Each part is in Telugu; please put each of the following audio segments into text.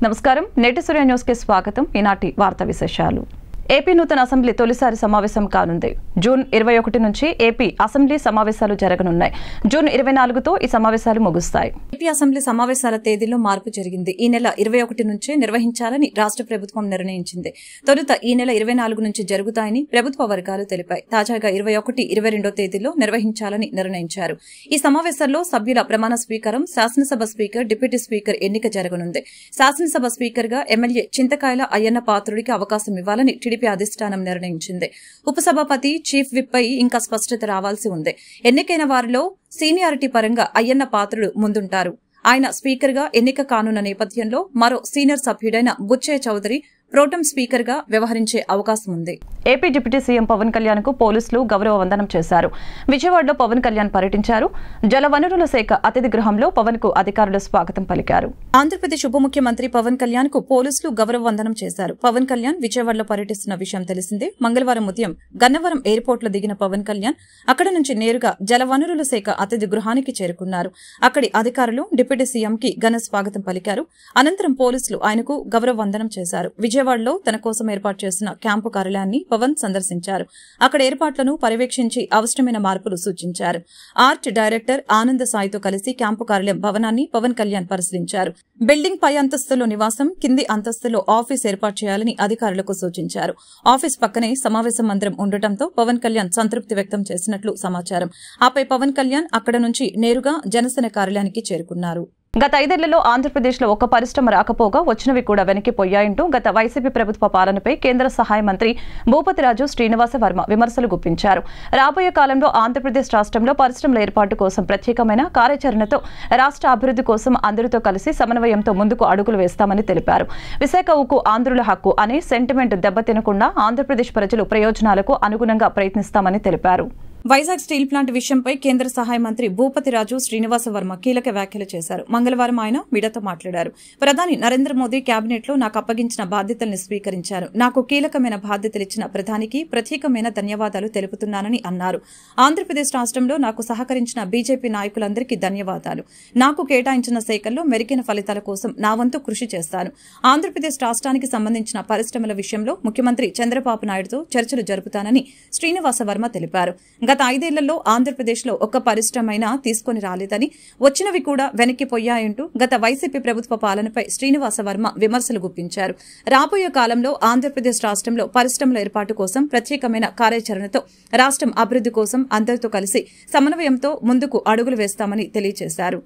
నమస్కారం నేటి సూర్య న్యూస్ కి స్వాగతం. ఈనాటి వార్తా విశేషాలు. ఏపీ నూతన అసెంబ్లీ తొలిసారి సమావేశం కానుంది. జూన్ 21 నుంచి ఏపీ అసెంబ్లీ సమావేశాలు జరగనున్నాయి. జూన్ 24తో ఈ సమావేశాలు ముగుస్తాయి. ఏపీ అసెంబ్లీ సమావేశాల తేదీలో మార్పు జరిగింది. ఈ నెల 21 నుంచే నిర్వహించాలని రాష్ట్ర ప్రభుత్వం నిర్ణయించింది. తొలుత ఈ నెల 24 నుంచి జరుగుతాయని ప్రభుత్వ వర్గాలు తెలిపాయి. తాజాగా 21, 22 తేదీలో నిర్వహించాలని నిర్ణయించారు. ఈ సమావేశాల్లో సభ్యుల ప్రమాణ స్వీకారం, శాసనసభ స్పీకర్, డిప్యూటీ స్పీకర్ ఎన్నిక జరగనుంది. శాసనసభ స్పీకర్ గా ఎమ్మెల్యే చింతకాయల అయ్యన్న పాత్రుడికి అవకాశం ఇవ్వాలని టీడీపీ అధిష్టానం నిర్ణయించింది. ఉపసభాపతి, చీఫ్ విప్ పై ఇంకా స్పష్టత రావాల్సి ఉంది. ఎన్నికైన వారిలో సీనియారిటీ పరంగా అయ్యన్న పాత్రుడు ముందుంటారు. ఆయన స్పీకర్ గా ఎన్నిక కానున్న నేపథ్యంలో మరో సీనియర్ సభ్యుడైన బుచ్చయ్య చౌదరి ప్రోటెం స్పీకర్ గా వ్యవహరించే అవకాశం ఉంది. AP deputy CM Pawan Kalyan కు పోలీసులు గౌరవ వందనం చేశారు. విజయవాడలో పవన్ కళ్యాణ్ పర్యటించారు. జలవనరుల శాఖ అతిథి గృహంలో పవన్ కు అధికారులు స్వాగతం పలికారు. ఆంధ్రప్రదేశ్ ఉప ముఖ్యమంత్రి పవన్ కళ్యాణ్ కు పోలీసులు గౌరవ వందనం చేశారు. పవన్ కళ్యాణ్ విజయవాడలో పర్యటిస్తున్న విషయం తెలిసిందే. మంగళవారం ఉదయం గన్నవరం ఎయిర్పోర్ట్ లో దిగిన పవన్ కళ్యాణ్ అక్కడ నుంచి నేరుగా జలవనరుల శాఖ అతిథి గృహానికి చేరుకున్నారు. అక్కడి అధికారులు డిప్యూటీ సీఎం కి ఘన స్వాగతం పలికారు. అనంతరం పోలీసులు ఆయనకు గౌరవ వందనం చేశారు. విజయవాడలో తన కోసం ఏర్పాటు చేసిన క్యాంపు కార్యాలయాన్ని పవన్ సందర్శించారు. అక్కడ ఏర్పాట్లను పర్యవేక్షించి అవసరమైన మార్పులు సూచించారు. ఆర్ట్ డైరెక్టర్ ఆనంద్ సాయితో కలిసి క్యాంపు కార్యాలయం భవనాన్ని పవన్ కళ్యాణ్ పరిశీలించారు. బిల్డింగ్ పై అంతస్తులో నివాసం, కింది అంతస్తులో ఆఫీస్ ఏర్పాటు చేయాలని అధికారులకు సూచించారు. ఆఫీస్ పక్కనే సమావేశ మందిరం ఉండటంతో పవన్ కళ్యాణ్ సంతృప్తి వ్యక్తం చేసినట్లు సమాచారం. ఆపై పవన్ కళ్యాణ్ అక్కడ నుంచి నేరుగా జనసేన కార్యాలయానికి చేరుకున్నారు. గత 5 ఏళ్లలో ఆంధ్రప్రదేశ్లో ఒక్క పరిశ్రమ రాకపోగా వచ్చినవి కూడా వెనక్కిపోయాయంటూ గత వైసీపీ ప్రభుత్వ పాలనపై కేంద్ర సహాయ మంత్రి భూపతిరాజు శ్రీనివాస వర్మ విమర్శలు గుప్పించారు. రాబోయే కాలంలో ఆంధ్రప్రదేశ్ రాష్ట్రంలో పరిశ్రమల ఏర్పాటు కోసం ప్రత్యేకమైన కార్యాచరణతో రాష్ట్ర అభివృద్ధి కోసం అందరితో కలిసి సమన్వయంతో ముందుకు అడుగులు వేస్తామని తెలిపారు. విశాఖ ఉక్కు ఆంధ్రుల హక్కు అనే సెంటిమెంట్ దెబ్బతినకుండా ఆంధ్రప్రదేశ్ ప్రజలు ప్రయోజనాలకు అనుగుణంగా ప్రయత్నిస్తామని తెలిపారు. వైజాగ్ స్టీల్ ప్లాంట్ విషయంపై కేంద్ర సహాయ మంత్రి భూపతిరాజు శ్రీనివాస వర్మ కీలక వ్యాఖ్యలు చేశారు. మంగళవారం ఆయన మీడియాతో మాట్లాడారు. ప్రధాని నరేంద్ర మోదీ కేబినెట్ లో నాకు అప్పగించిన బాధ్యతల్ని స్వీకరించారు. నాకు కీలకమైన బాధ్యతలిచ్చిన ప్రధానికి ప్రత్యేకమైన ధన్యవాదాలు తెలుపుతున్నానని అన్నారు. ఆంధ్రప్రదేశ్ రాష్ట్రంలో నాకు సహకరించిన బీజేపీ నాయకులందరికీ ధన్యవాదాలు. నాకు కేటాయించిన శాఖల్లో మెరుగైన ఫలితాల కోసం నా వంతు కృషి చేస్తాను. ఆంధ్రప్రదేశ్ రాష్ట్రానికి సంబంధించిన పరిశ్రమల విషయంలో ముఖ్యమంత్రి చంద్రబాబు నాయుడుతో చర్చలు జరుపుతానని శ్రీనివాస వర్మ తెలిపారు. గత 5 ఏళ్లలో ఆంధ్రప్రదేశ్లో ఒక్క పరిశ్రమైనా తీసుకుని రాలేదని, వచ్చినవి కూడా వెనక్కిపోయాయంటూ గత వైసీపీ ప్రభుత్వ పాలనపై శ్రీనివాస వర్మ విమర్శలు గుప్పించారు. రాబోయే కాలంలో ఆంధ్రప్రదేశ్ రాష్ట్రంలో పరిశ్రమల ఏర్పాటు కోసం ప్రత్యేకమైన కార్యాచరణతో రాష్ట్రం అభివృద్ధి కోసం అందరితో కలిసి సమన్వయంతో ముందుకు అడుగులు వేస్తామని తెలియజేశారు.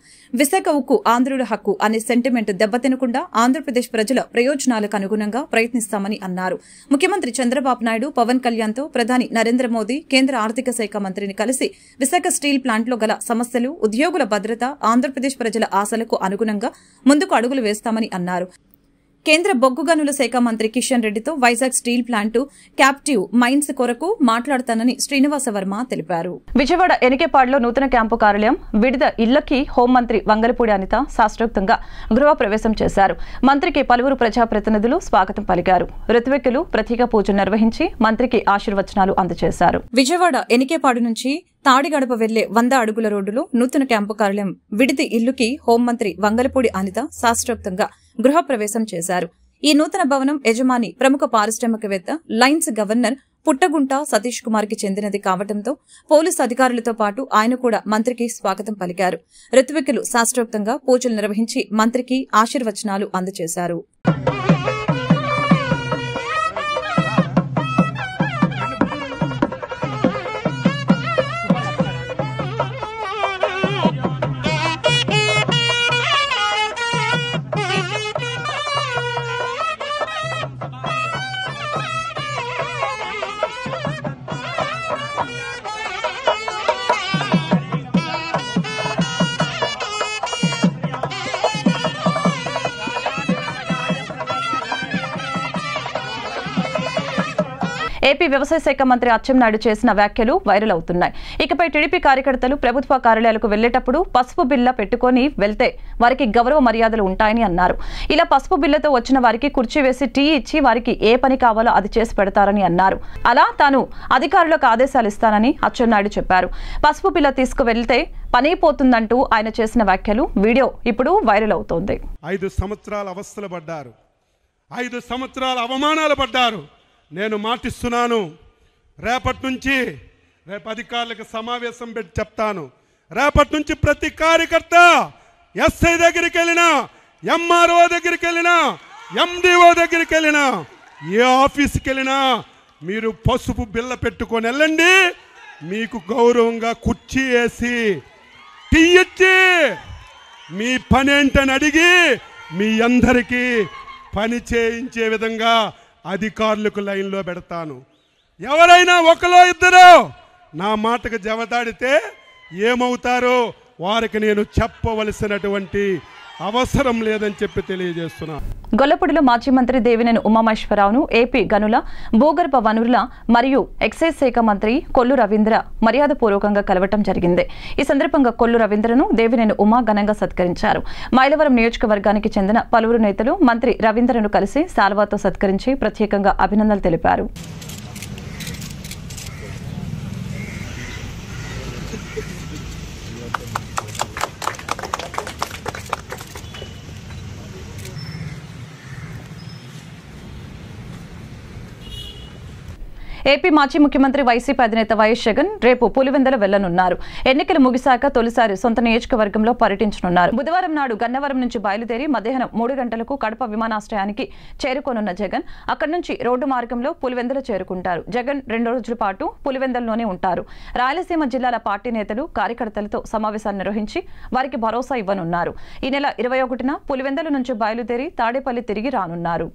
విశాఖ ఉక్కు ఆంధ్రుల హక్కు అనే సెంటిమెంట్ దెబ్బతినకుండా ఆంధ్రప్రదేశ్ ప్రజల ప్రయోజనాలకు అనుగుణంగా ప్రయత్నిస్తామని అన్నారు. ముఖ్యమంత్రి చంద్రబాబు నాయుడు పవన్ కళ్యాణ్ తో ప్రధాని నరేంద్ర మోదీ, కేంద్ర ఆర్థిక శాఖ మంత్రిని కలిసి విశాఖ స్టీల్ ప్లాంట్లో గల సమస్యలు, ఉద్యోగుల భద్రత, ఆంధ్రప్రదేశ్ ప్రజల ఆశలకు అనుగుణంగా ముందుకు అడుగులు వేస్తామని అన్నారు. కేంద్ర బొగ్గు గనుల శాఖ మంత్రి కిషన్ రెడ్డితో Vizag steel plant captive mines కొరకు మాట్లాడతానని శ్రీనివాస వర్మ తెలిపారు. విజయవాడ ఎనికేపాడులో నూతన క్యాంపు కార్యాలయం, వివిధ ఇళ్లకి హోంమంత్రి వంగలపూడి అనిత శాస్త్రోక్తంగా గృహప్రవేశం చేశారు. మంత్రికి పలువురు ప్రజాప్రతినిధులు స్వాగతం పలికారు. ఋత్విక్కులు ప్రత్యేక పూజలు నిర్వహించి మంత్రికి ఆశీర్వచనాలు అందజేశారు. విజయవాడ ఎనికేపాడు నుంచి తాడిగడప వెళ్లే 100 అడుగుల రోడ్డులో నూతన క్యాంపు కార్యాలయం, విడిది ఇల్లుకి హోంమంత్రి వంగలపూడి అనిత శాస్త్రోక్తంగా గృహప్రవేశం చేశారు. ఈ నూతన భవనం యజమాని ప్రముఖ పారిశ్రామికవేత్త, లైన్స్ గవర్నర్ పుట్టగుంట సతీష్ కుమార్ కి చెందినది కావడంతో పోలీసు అధికారులతో పాటు ఆయన కూడా మంత్రికి స్వాగతం పలికారు. ఋత్విక్కులు శాస్త్రోక్తంగా పూజలు నిర్వహించి మంత్రికి ఆశీర్వచనాలు అందజేశారు. ఏపీ వ్యవసాయ శాఖ మంత్రి అచ్చెన్నాయుడు చేసిన వ్యాఖ్యలు వైరల్ అవుతున్నాయి. ఇకపై టీడీపీ కార్యకర్తలు ప్రభుత్వ కార్యాలయాలకు వెళ్లేటప్పుడు పసుపు బిల్ల పెట్టుకుని వెళ్తే వారికి గౌరవ మర్యాదలు ఉంటాయని అన్నారు. ఇలా పసుపు బిల్లతో వచ్చిన వారికి కుర్చీ వేసి టీ ఇచ్చి వారికి ఏ పని కావాలో అది చేసి పెడతారని అన్నారు. అలా తాను అధికారులకు ఆదేశాలు ఇస్తానని అచ్చెన్నాయుడు చెప్పారు. పసుపు బిల్ల తీసుకువెళ్తే పని పోతుందంటూ ఆయన చేసిన వ్యాఖ్యలు వీడియో ఇప్పుడు వైరల్ అవుతోంది. 5 సంవత్సరాల అవస్థలు పడ్డారు, 5 సంవత్సరాల అవమానాలు పడ్డారు. నేను మాటిస్తున్నాను, రేపటి నుంచి అధికారులకు సమావేశం పెట్టి చెప్తాను. రేపటి నుంచి ప్రతి కార్యకర్త ఎస్ఐ దగ్గరికి వెళ్ళినా, ఎంఆర్ఓ దగ్గరికి వెళ్ళినా, ఎండిఓ దగ్గరికి వెళ్ళినా, ఏ ఆఫీస్కి వెళ్ళినా మీరు పసుపు బిల్ల పెట్టుకొని వెళ్ళండి. మీకు గౌరవంగా కుర్చీ వేసి టీ ఇచ్చి మీ పని ఏంటని అడిగి మీ అందరికీ పని చేయించే విధంగా అధికారులకు లైన్లో పెడతాను. ఎవరైనా ఒకలో ఇద్దరు నా మాటకు జవదాడితే ఏమవుతారో వారికి నేను చెప్పవలసినటువంటి అవసరం లేదని చెప్పి తెలియజేస్తున్నా. గొల్లపూడిలో మాజీ మంత్రి దేవినేని ఉమామహేశ్వరరావును ఏపీ గనుల, భూగర్భ వనరుల మరియు ఎక్సైజ్ శాఖ మంత్రి కొల్లు రవీంద్ర మర్యాదపూర్వకంగా కలవటం జరిగింది. ఈ సందర్భంగా కొల్లు రవీంద్రను దేవినేని ఉమా ఘనంగా సత్కరించారు. మైలవరం నియోజకవర్గానికి చెందిన పలువురు నేతలు మంత్రి రవీంద్రను కలిసి శాల్వాతో సత్కరించి ప్రత్యేకంగా అభినందనలు తెలిపారు. ఏపీ మాజీ ముఖ్యమంత్రి వైసీపీ అధినేత వైఎస్ జగన్ రేపు పులివెందుల వెళ్లనున్నారు. ఎన్నికలు ముగిశాక తొలిసారి సొంత నియోజకవర్గంలో పర్యటించనున్నారు. బుధవారం నాడు గన్నవరం నుంచి బయలుదేరి మధ్యాహ్నం 3 గంటలకు కడప విమానాశ్రయానికి చేరుకోనున్న జగన్ అక్కడి నుంచి రోడ్డు మార్గంలో పులివెందుల చేరుకుంటారు. జగన్ 2 రోజుల పాటు పులివెందుల్లోనే ఉంటారు. రాయలసీమ జిల్లాల పార్టీ నేతలు, కార్యకర్తలతో సమావేశాన్ని నిర్వహించి వారికి భరోసా ఇవ్వనున్నారు. ఈ నెల 21న పులివెందుల నుంచి బయలుదేరి తాడేపల్లి తిరిగి రానున్నారు.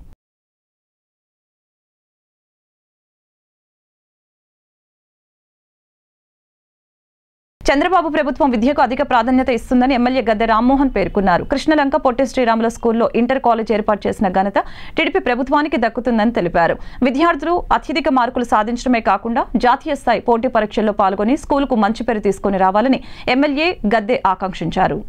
చంద్రబాబు ప్రభుత్వం విద్యకు అధిక ప్రాధాన్యత ఇస్తుందని ఎమ్మెల్యే గద్దె రామ్మోహన్ పేర్కొన్నారు. కృష్ణలంక పొట్టి శ్రీరాముల స్కూల్లో ఇంటర్ కాలేజ్ ఏర్పాటు చేసిన ఘనత టీడీపీ ప్రభుత్వానికి దక్కుతుందని తెలిపారు. విద్యార్థులు అత్యధిక మార్కులు సాధించడమే కాకుండా జాతీయ స్థాయి పోటీ పరీక్షల్లో పాల్గొని స్కూలుకు మంచి పేరు తీసుకుని రావాలని ఎమ్మెల్యే గద్దె ఆకాంక్షించారు.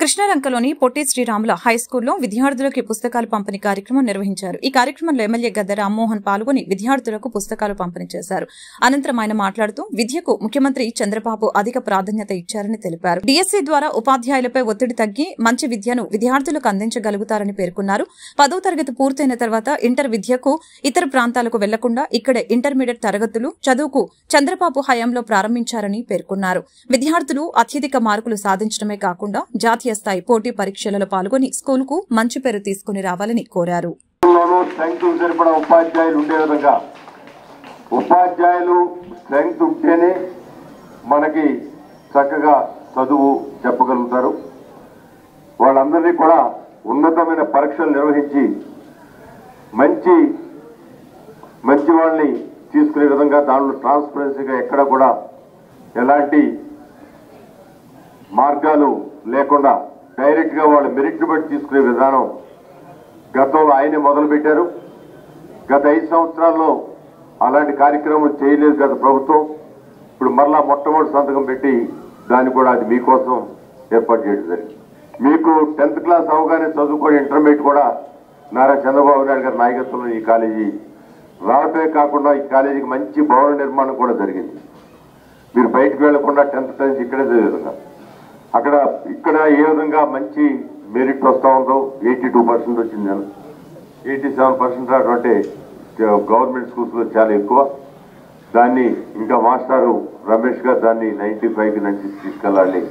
కృష్ణలంకలోని పొట్టి శ్రీరాముల హైస్కూల్లో విద్యార్థులకు పుస్తకాలు పంపిణీ కార్యక్రమం నిర్వహించారు. ఈ కార్యక్రమంలో ఎమ్మెల్యే గద్దె రామ్మోహన్ పాల్గొని విద్యార్థులకు పుస్తకాలు పంపిణీ చేశారు. అనంతరం ఆయన మాట్లాడుతూ విద్యకు ముఖ్యమంత్రి చంద్రబాబు అధిక ప్రాధాన్యత ఇచ్చారని తెలిపారు. డిఎస్సీ ద్వారా ఉపాధ్యాయులపై ఒత్తిడి తగ్గి మంచి విద్యను విద్యార్థులకు అందించగలుగుతారని పేర్కొన్నారు. 10వ తరగతి పూర్తయిన తర్వాత ఇంటర్ విద్యకు ఇతర ప్రాంతాలకు వెళ్లకుండా ఇక్కడే ఇంటర్మీడియట్ తరగతులు చదువుకు చంద్రబాబు హయాంలో ప్రారంభించారని పేర్కొన్నారు. విద్యార్థులు అత్యధిక మార్కులు సాధించడమే కాకుండా జాతీయ స్థాయి పోటీ పరీక్షలలో పాల్గొని స్కూలుకు మంచి పేరు తీసుకుని రావాలని కోరారు. ఉపాధ్యాయులు స్ట్రెంగ్త్ ఉంటేనే మనకి చక్కగా చదువు చెప్పగలుగుతారు. వాళ్ళందరినీ కూడా ఉన్నతమైన పరీక్షలు నిర్వహించి మంచి వాళ్ళని తీసుకునే విధంగా దానిలో ట్రాన్స్పరెన్సీగా ఎక్కడ కూడా ఎలాంటి మార్గాలు లేకుండా డైరెక్ట్గా వాళ్ళ మెరిట్ని బట్టి తీసుకునే విధానం గతంలో ఆయనే మొదలుపెట్టారు. గత 5 సంవత్సరాల్లో అలాంటి కార్యక్రమం చేయలేదు గత ప్రభుత్వం. ఇప్పుడు మరలా మొట్టమొదటి సంతకం పెట్టి దాన్ని కూడా అది మీకోసం ఏర్పాటు చేయడం జరిగింది. మీకు 10th క్లాస్ అవగానే చదువుకొని ఇంటర్మీడియట్ కూడా నారా చంద్రబాబు నాయుడు గారి నాయకత్వంలో ఈ కాలేజీ రావటమే కాకుండా ఈ కాలేజీకి మంచి భవన నిర్మాణం కూడా జరిగింది. మీరు బయటకు వెళ్లకుండా 10th క్లాస్ ఇక్కడే చదివే విధంగా ఇక్కడ ఏ విధంగా మంచి మెరిట్ వస్తూ ఉందో 82% వచ్చింది. 87% రావడం గవర్నమెంట్ స్కూల్స్లో చాలా ఎక్కువ. దాన్ని ఇంకా మాస్టారు రమేష్ గారు దాన్ని 95కి 96 తీసుకెళ్లాలని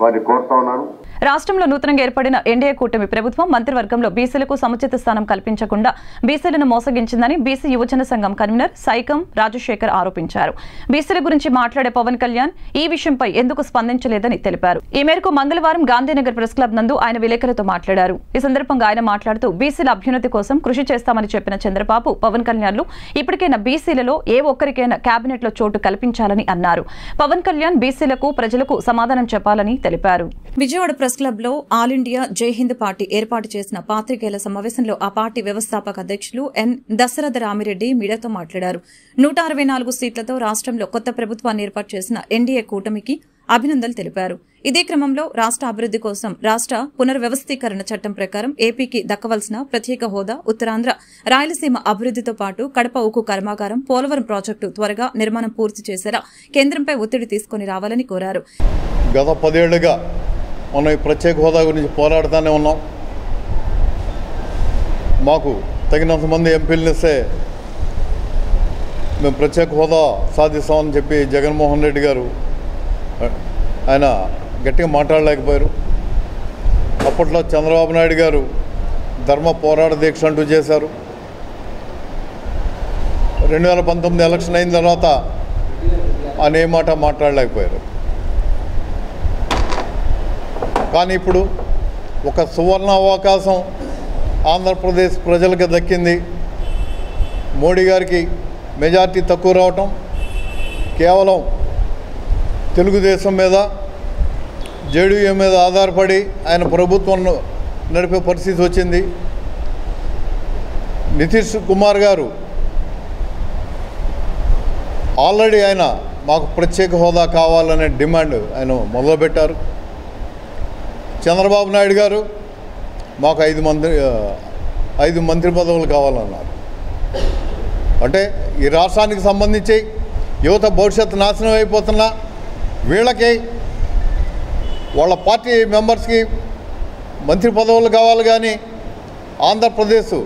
వారిని కోరుతా ఉన్నాను. రాష్ట్రంలో నూతనంగా ఏర్పడిన ఎన్డీఏ కూటమి ప్రభుత్వం మంత్రివర్గంలో బీసీలకు సముచిత స్థానం కల్పించకుండా బీసీలను మోసగించిందని బీసీ యువజన సంఘం కన్వీనర్ సైకం రాజశేఖర్ ఆరోపించారు. బీసీల గురించి మాట్లాడే పవన్ కళ్యాణ్ ఈ విషయంపై ఎందుకు స్పందించలేదని తెలిపారు. ఈ మేరకు మంగళవారం గాంధీనగర్ ప్రెస్ క్లబ్ నందు ఆయన విలేకరులతో మాట్లాడారు. ఈ సందర్భంగా ఆయన మాట్లాడుతూ బీసీల అభ్యున్నతి కోసం కృషి చేస్తామని చెప్పిన చంద్రబాబు, పవన్ కళ్యాణ్లు ఇప్పటికైనా బీసీలలో ఏ ఒక్కరికైనా కేబినెట్ లో చోటు కల్పించాలని అన్నారు. పవన్ కళ్యాణ్ బీసీలకు ప్రజలకు సమాధానం చెప్పాలని తెలిపారు. విజయవాడ ప్రెస్ క్లబ్ లో ఆల్ ఇండియా జై హింద్ పార్టీ ఏర్పాటు చేసిన పాత్రికేయుల సమావేశంలో ఆ పార్టీ వ్యవస్థాపక అధ్యక్షులు ఎన్ దశరథ రామిరెడ్డి మీడియాతో మాట్లాడారు. 164 సీట్లతో రాష్ట్రంలో కొత్త ప్రభుత్వాన్ని ఏర్పాటు చేసిన ఎన్డీఏ కూటమికి అభినందనలు తెలిపారు. ఇదే క్రమంలో రాష్ట్ర అభివృద్ది కోసం రాష్ట్ర పునర్వ్యవస్థీకరణ చట్టం ప్రకారం ఏపీకి దక్కవలసిన ప్రత్యేక హోదా, ఉత్తరాంధ్ర, రాయలసీమ అభివృద్దితో పాటు కడప ఉక్కు కర్మాగారం, పోలవరం ప్రాజెక్టు త్వరగా నిర్మాణం పూర్తి చేసేలా కేంద్రంపై ఒత్తిడి తీసుకుని రావాలని కోరారు. గత 10 ఏళ్లుగా మనం ఈ ప్రత్యేక హోదా గురించి పోరాడుతూనే ఉన్నాం. మాకు తగినంత మంది ఎంపీలను ఇస్తే మేము ప్రత్యేక హోదా సాధిస్తామని చెప్పి జగన్మోహన్ రెడ్డి గారు ఆయన గట్టిగా మాట్లాడలేకపోయారు. అప్పట్లో చంద్రబాబు నాయుడు గారు ధర్మ పోరాట దీక్ష అంటూ చేశారు. 2019 ఎలక్షన్ అయిన తర్వాత ఆయన ఏ మాట మాట్లాడలేకపోయారు. కానీ ఇప్పుడు ఒక సువర్ణ అవకాశం ఆంధ్రప్రదేశ్ ప్రజలకు దక్కింది. మోడీ గారికి మెజార్టీ తక్కువ రావటం కేవలం తెలుగుదేశం మీద, జేడీయూ మీద ఆధారపడి ఆయన ప్రభుత్వం నడిపే పరిస్థితి వచ్చింది. నితీష్ కుమార్ గారు ఆల్రెడీ ఆయన మాకు ప్రత్యేక హోదా కావాలనే డిమాండ్ ఆయన మొదలుపెట్టారు. చంద్రబాబు నాయుడు గారు మాకు 5 మంత్రి పదవులు కావాలన్నారు. అంటే ఈ రాష్ట్రానికి సంబంధించి యువత భవిష్యత్తు నాశనం అయిపోతున్నా వీళ్ళకి వాళ్ళ పార్టీ మెంబర్స్కి మంత్రి పదవులు కావాలి, కానీ ఆంధ్రప్రదేశ్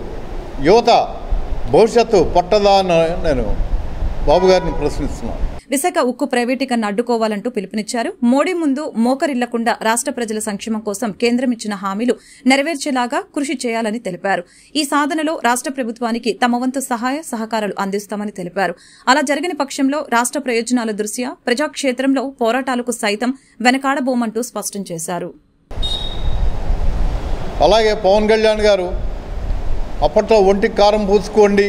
యువత భవిష్యత్తు పట్టదా అని నేను బాబు గారిని ప్రశ్నిస్తున్నాను. విశాఖ ఉక్కు ప్రైవేటీకరణ అడ్డుకోవాలంటూ పిలుపునిచ్చారు. మోడీ ముందు మోకరిల్లకుండా రాష్ట్ర ప్రజల సంక్షేమం కోసం కేంద్రం ఇచ్చిన హామీలు నెరవేర్చేలాగా కృషి చేయాలని తెలిపారు. ఈ సాధనలో రాష్ట్ర ప్రభుత్వానికి తమ వంతు సహాయ సహకారాలు అందిస్తామని తెలిపారు. అలా జరగని పక్షంలో రాష్ట్ర ప్రయోజనాల దృష్ట్యా ప్రజాక్షేత్రంలో పోరాటాలకు సైతం వెనకాడబోమంటూ స్పష్టం చేశారు. అలాగే పవన్ కళ్యాణ్ గారు అప్పట్లో ఒంటికి కారం పూసుకోండి,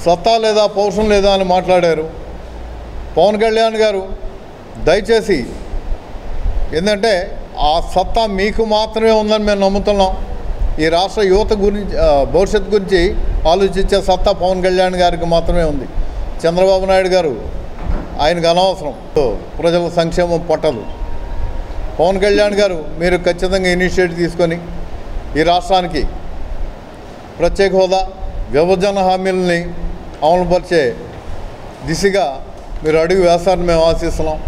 సత్తా లేదా పౌరుషం లేదా అని మాట్లాడారు. పవన్ కళ్యాణ్ గారు దయచేసి ఏంటంటే ఆ సత్తా మీకు మాత్రమే ఉందని మేము నమ్ముతున్నాం. ఈ రాష్ట్ర యువత గురించి భవిష్యత్తు గురించి ఆలోచించే సత్తా పవన్ కళ్యాణ్ గారికి మాత్రమే ఉంది. చంద్రబాబు నాయుడు గారు ఆయనకు అనవసరం, ప్రజల సంక్షేమం పట్టదు. పవన్ కళ్యాణ్ గారు మీరు ఖచ్చితంగా ఇనిషియేటివ్ తీసుకొని ఈ రాష్ట్రానికి ప్రత్యేక హోదా, విభజన హామీలని అమలుపరిచే దిశగా మీరు అడుగు వేస్తారని మేము ఆశిస్తున్నాం.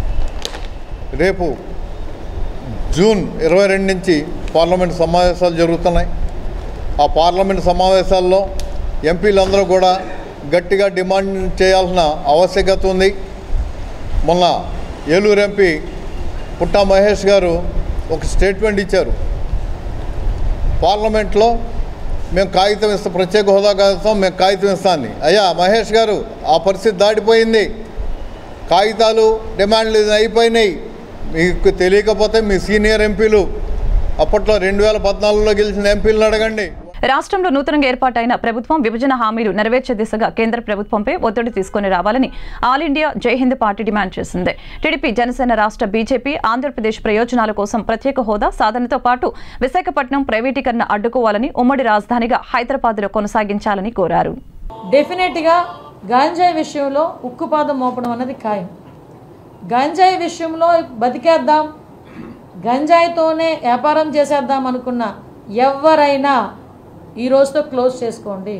రేపు జూన్ 22 నుంచి పార్లమెంట్ సమావేశాలు జరుగుతున్నాయి. ఆ పార్లమెంట్ సమావేశాల్లో ఎంపీలందరూ కూడా గట్టిగా డిమాండ్ చేయాల్సిన ఆవశ్యకత ఉంది. మొన్న ఏలూరు ఎంపీ పుట్టా మహేష్ గారు ఒక స్టేట్మెంట్ ఇచ్చారు. పార్లమెంట్లో మేము కాగితం ఇస్తాం, ప్రత్యేక హోదా కాగితం మేము కాగితం ఇస్తామని. అయ్యా మహేష్ గారు, ఆ పరిస్థితి దాటిపోయింది. కాగితాలు డిమాండ్లు అయిపోయినాయి. మీకు తెలియకపోతే మీ సీనియర్ ఎంపీలు అప్పట్లో 2014లో గెలిచిన ఎంపీలను అడగండి. రాష్ట్రంలో నూతనంగా ఏర్పాటైన ప్రభుత్వం విభజన హామీలు నెరవేర్చే దిశగా కేంద్ర ప్రభుత్వంపై ఒత్తిడి తీసుకుని రావాలని ఆల్ ఇండియా జై హింద్ పార్టీ డిమాండ్ చేసింది. టీడీపీ, జనసేన, రాష్ట్ర బీజేపీ ఆంధ్రప్రదేశ్ ప్రయోజనాల కోసం ప్రత్యేక హోదా సాధనతో పాటు విశాఖపట్నం ప్రైవేటీకరణ అడ్డుకోవాలని, ఉమ్మడి రాజధానిగా హైదరాబాద్లో కొనసాగించాలని కోరారు. డెఫినెట్గా గాంజాయి విషయంలో ఉక్కుపాదం మోపడం అన్నది ఖాయం. గంజాయి విషయంలో బతికేద్దాం, గంజాయితోనే వ్యాపారం చేసేద్దాం అనుకున్న ఎవరైనా ఈ రోజుతో క్లోజ్ చేసుకోండి.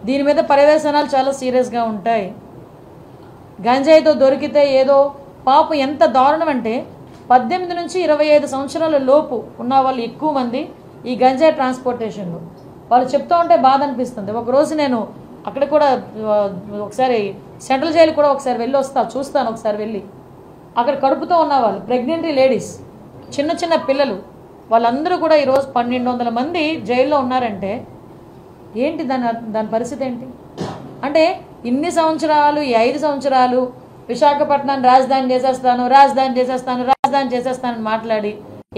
దీని మీద పర్యవేక్షణాలు చాలా సీరియస్గా ఉంటాయి. గంజాయితో దొరికితే ఏదో పాపం ఎంత దారుణం అంటే 18 నుంచి 25 సంవత్సరాల లోపు ఉన్న వాళ్ళు ఎక్కువ మంది ఈ గంజాయి ట్రాన్స్పోర్టేషన్లో వాళ్ళు చెప్తూ ఉంటే బాధ అనిపిస్తుంది. ఒకరోజు నేను అక్కడ కూడా ఒకసారి సెంట్రల్ జైలు కూడా ఒకసారి వెళ్ళి చూస్తాను. ఒకసారి వెళ్ళి అక్కడ కడుపుతో ఉన్న వాళ్ళు, ప్రెగ్నెంట్ లేడీస్, చిన్న చిన్న పిల్లలు, వాళ్ళందరూ కూడా ఈరోజు 1200 మంది జైల్లో ఉన్నారంటే ఏంటి దాని పరిస్థితి ఏంటి? అంటే ఇన్ని సంవత్సరాలు, ఈ 5 సంవత్సరాలు విశాఖపట్నాన్ని రాజధాని చేసేస్తానని మాట్లాడి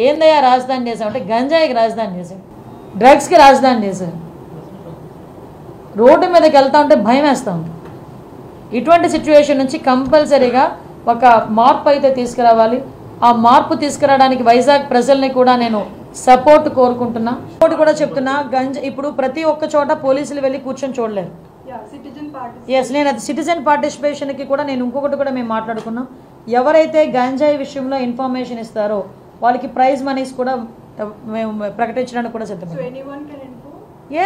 ఏందయ్యా రాజధాని చేసామంటే గంజాయికి రాజధాని చేశాడు, డ్రగ్స్కి రాజధాని చేశారు. రోడ్డు మీదకి వెళ్తా ఉంటే భయం వేస్తూ ఉంది. ఇటువంటి సిచ్యువేషన్ నుంచి కంపల్సరీగా ఒక మార్పు అయితే తీసుకురావాలి. ఆ మార్పు తీసుకురావడానికి వైజాగ్ ప్రజల్ని కూడా నేను సపోర్ట్ కోరుకుంటున్నా. సపోర్ట్ కూడా చెప్తున్నా, ఇప్పుడు ప్రతి ఒక్క చోట పోలీసులు వెళ్ళి కూర్చొని చూడలేరు. ఎస్, నేను అది సిటిజన్ పార్టిసిపేషన్కి కూడా నేను ఇంకొకటి కూడా మేము మాట్లాడుకున్నాం. ఎవరైతే గంజాయి విషయంలో ఇన్ఫర్మేషన్ ఇస్తారో వాళ్ళకి ప్రైజ్ మనీస్ కూడా మేము ప్రకటించడానికి కూడా సిద్ధం.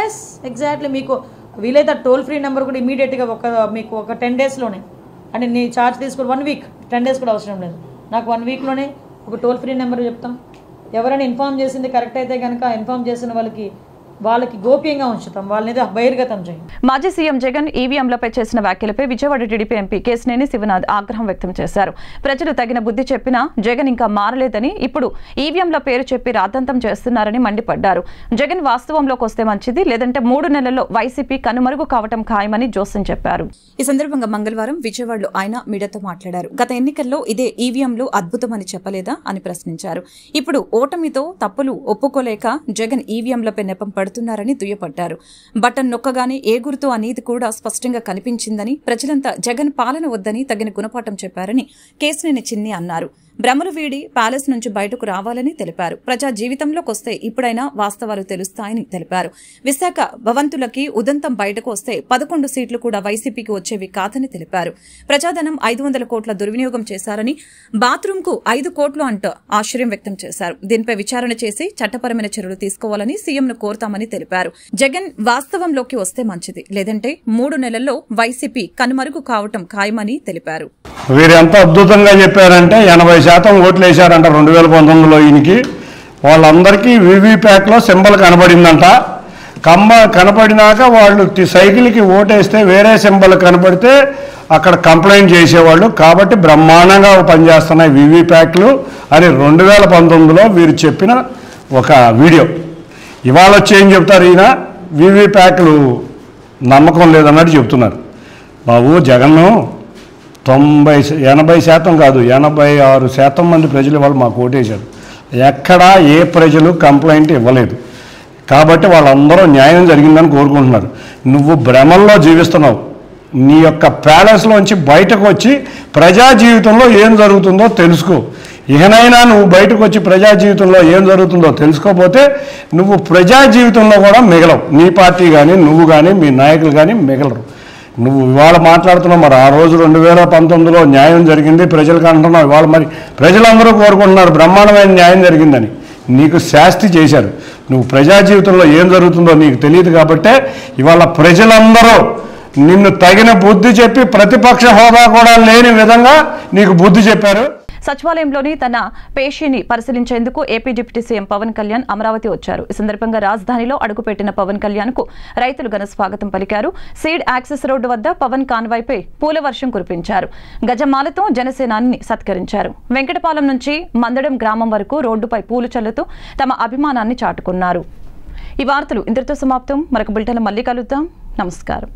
Yes, exactly. మీకు వీలైతే టోల్ ఫ్రీ నెంబర్ కూడా ఇమీడియట్గా మీకు ఒక 10 daysలోనే, అంటే నీ ఛార్జ్ తీసుకుని 1 week, 10 days కూడా అవసరం లేదు. నాకు 1 weekలోనే ఒక టోల్ ఫ్రీ నెంబర్ చెప్తాం. ఎవరైనా ఇన్ఫార్మ్ చేసింది కరెక్ట్ అయితే కనుక ఇన్ఫార్మ్ చేసిన వాళ్ళకి గోప్యంగా ఉంచుతాం, వాళ్ళని బహిర్గతం చేయం. మాజీ సీఎం జగన్ ఈవీఎంలపై చేసిన వ్యాఖ్యలపై విజయవాడ టీడీపీ ఎంపీ కేశినేని శివనాథ్ ఆగ్రహం వ్యక్తం చేశారు. ప్రజలు తగిన బుద్ధి చెప్పినా జగన్ ఇంకా మారలేదని, ఇప్పుడు ఈవీఎంల పేరు చెప్పి రాద్ధాంతం చేస్తున్నారని మండిపడ్డారు. జగన్ వాస్తవంలోకి వస్తే మంచిది, లేదంటే 3 నెలల్లో వైసీపీ కనుమరుగు కావటం ఖాయమని జోసెన్ చెప్పారు. ఈ సందర్భంగా మంగళవారం విజయవాడలో ఆయన మీడియాతో మాట్లాడారు. గత ఎన్నికల్లో ఇదే ఈవీఎంలు అద్భుతమని చెప్పలేదా అని ప్రశ్నించారు. ఇప్పుడు ఓటమితో తప్పులు ఒప్పుకోలేక జగన్ ఈవీఎంలపై నెపం పడుతున్నారని దుయ్యపట్టారు. బటన్ నొక్కగానే ఏ గుర్తు అనేది కూడా స్పష్టంగా కనిపించిందని, ప్రజలంతా జగన్ పాలన వద్దని తగిన గుణపాఠం చెప్పారని కేశినేని చిన్ని అన్నారు. భ్రమలు వీడి ప్యాలెస్ నుంచి బయటకు రావాలని తెలిపారు. ప్రజా జీవితంలోకి వస్తే ఇప్పుడైనా వాస్తవాలు తెలుస్తాయని తెలిపారు. విశాఖ భవంతులకి ఉదంతం బయటకు వస్తే 11 సీట్లు కూడా వైసీపీకి వచ్చేవి కాదని తెలిపారు. ప్రజాధనం 500 కోట్ల దుర్వినియోగం చేశారని, బాత్రూమ్ కు 5 కోట్లు అంటూ ఆశ్చర్యం వ్యక్తం చేశారు. దీనిపై విచారణ చేసి చట్టపరమైన చర్యలు తీసుకోవాలని సీఎంను కోరుతామని తెలిపారు. జగన్ వాస్తవంలోకి వస్తే మంచిది, లేదంటే 3 నెలల్లో వైసీపీ కనుమరుగు కావటం ఖాయమని తెలిపారు. వీరు ఎంత అద్భుతంగా చెప్పారంటే 80% ఓట్లు వేశారంట 2019లో. ఈయనకి వాళ్ళందరికీ వీవీప్యాట్లో సింబల్ కనబడిందంట. కనపడినాక వాళ్ళు సైకిల్కి ఓటేస్తే వేరే సింబల్ కనపడితే అక్కడ కంప్లైంట్ చేసేవాళ్ళు. కాబట్టి బ్రహ్మాండంగా పనిచేస్తున్నాయి వీవీప్యాట్లు అని 2019లో వీరు చెప్పిన ఒక వీడియో. ఇవాళ వచ్చి ఏం చెప్తారు, ఈయన వీవీప్యాట్లు నమ్మకం లేదన్నట్టు చెప్తున్నారు. బాబు, జగన్ను 80% కాదు 86% మంది ప్రజలు వాళ్ళు మాకు ఓటేశారు. ఎక్కడా ఏ ప్రజలు కంప్లైంట్ ఇవ్వలేదు. కాబట్టి వాళ్ళందరూ న్యాయం జరిగిందని కోరుకుంటున్నారు. నువ్వు భ్రమల్లో జీవిస్తున్నావు. నీ యొక్క ప్యాలెస్లోంచి బయటకు వచ్చి ప్రజా జీవితంలో ఏం జరుగుతుందో తెలుసుకో. ఇకనైనా నువ్వు బయటకు వచ్చి ప్రజా జీవితంలో ఏం జరుగుతుందో తెలుసుకోకపోతే నువ్వు ప్రజా జీవితంలో కూడా మిగలవు. నీ పార్టీ కానీ నువ్వు కానీ మీ నాయకులు కానీ మిగలరు. నువ్వు ఇవాళ మాట్లాడుతున్నావు, మరి ఆ రోజు 2019లో న్యాయం జరిగింది ప్రజలకు అంటున్నావు. ఇవాళ మరి ప్రజలందరూ కోరుకుంటున్నారు బ్రహ్మాండమైన న్యాయం జరిగిందని. నీకు శాస్తి చేశారు. నువ్వు ప్రజా జీవితంలో ఏం జరుగుతుందో నీకు తెలియదు. కాబట్టే ఇవాళ ప్రజలందరూ నిన్ను తగిన బుద్ధి చెప్పి ప్రతిపక్ష హోదా కూడా లేని విధంగా నీకు బుద్ధి చెప్పారు. సచివాలయంలోని తన పేషీని పరిశీలించేందుకు AP deputy CM Pawan Kalyan Amaravati వచ్చారు. ఈ సందర్భంగా రాజధానిలో అడుగుపెట్టిన పవన్ కళ్యాణ్ కు రైతులు ఘన స్వాగతం పలికారు. సీడ్ యాక్సెస్ రోడ్డు వద్ద పవన్ కాన్వాయ్పై పూల వర్షం కురిపించారు. గజమాలతో జనసేనాని సత్కరించారు. వెంకటపాలెం నుంచి మందడం గ్రామం వరకు రోడ్డుపై పూలు చల్లుతూ తమ అభిమానాన్ని చాటుకున్నారు. ఈ వార్తలు ఇంతటితో సమాప్తం. మరొక బులెటిన్లో మళ్ళీ కలుద్దాం. నమస్కారం.